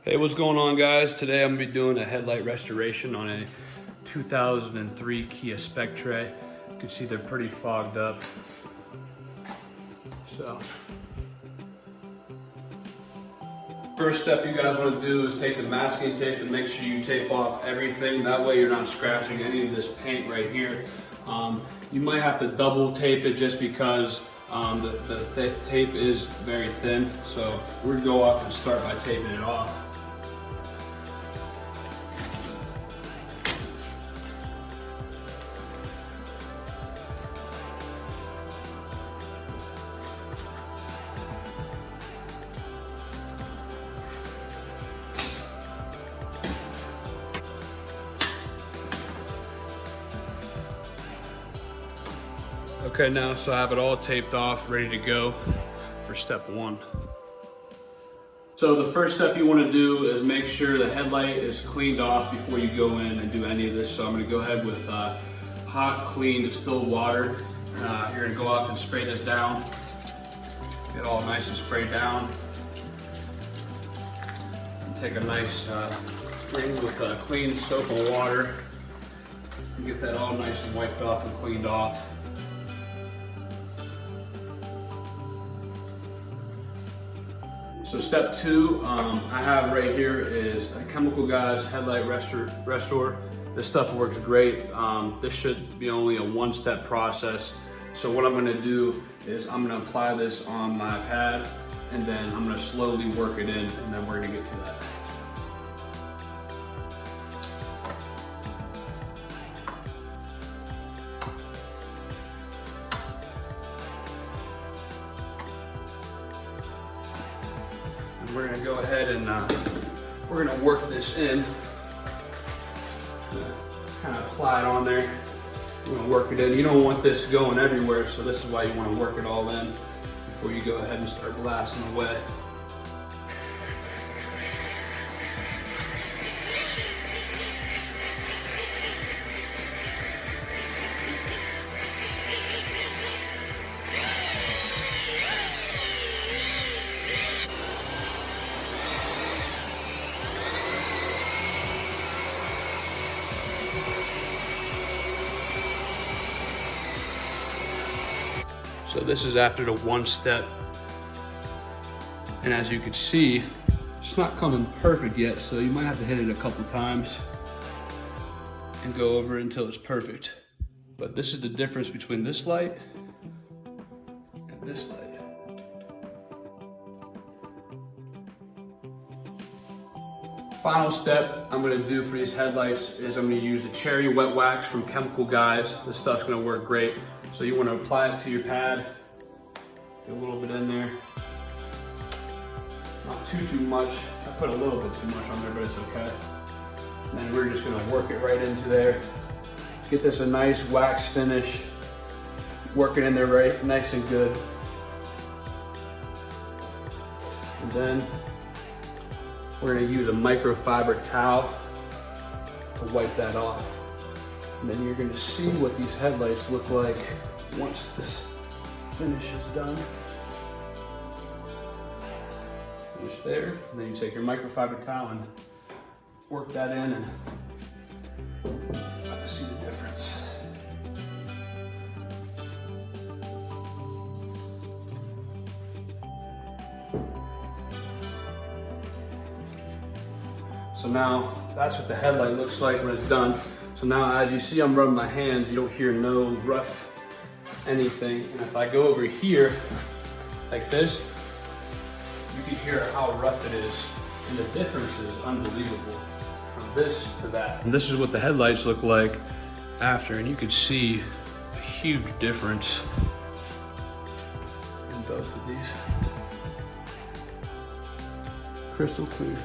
Hey, what's going on, guys? Today I'm gonna be doing a headlight restoration on a 2003 Kia Spectra. You can see they're pretty fogged up. So, first step you guys want to do is take the masking tape and make sure you tape off everything. That way you're not scratching any of this paint right here. You might have to double tape it just because the tape is very thin. So we're gonna go off and start by taping it off. Okay, now so I have it all taped off, ready to go for step one. So the first step you want to do is make sure the headlight is cleaned off before you go in and do any of this. So I'm going to go ahead with hot, clean, distilled water. You're going to go off and spray this down. Get it all nice and sprayed down. And take a nice ring with clean soap and water. And get that all nice and wiped off and cleaned off. So step two, I have right here is a Chemical Guys Headlight Restore. This stuff works great. This should be only a one-step process. So what I'm gonna do is I'm gonna apply this on my pad and then I'm gonna slowly work it in and then we're gonna get to that. We're gonna go ahead and we're gonna work this in. Kind of apply it on there. We're gonna work it in. You don't want this going everywhere, so this is why you want to work it all in before you go ahead and start blasting away. So this is after the one step. And as you can see, it's not coming perfect yet, so you might have to hit it a couple times and go over it until it's perfect. But this is the difference between this light and this light. Final step I'm gonna do for these headlights is I'm gonna use the cherry wet wax from Chemical Guys. This stuff's gonna work great. So you wanna apply it to your pad. Get a little bit in there. Not too much. I put a little bit too much on there, but it's okay. And then we're just gonna work it right into there. Get this a nice wax finish. Work it in there right, nice and good. And then we're gonna use a microfiber towel to wipe that off. And then you're gonna see what these headlights look like once this finish is done. Finish there, and then you take your microfiber towel and work that in, and you'll have to see the difference. So now that's what the headlight looks like when it's done. So now as you see I'm rubbing my hands, you don't hear no rough anything. And if I go over here like this, you can hear how rough it is. And the difference is unbelievable from this to that. And this is what the headlights look like after, and you can see a huge difference in both of these. Crystal clear.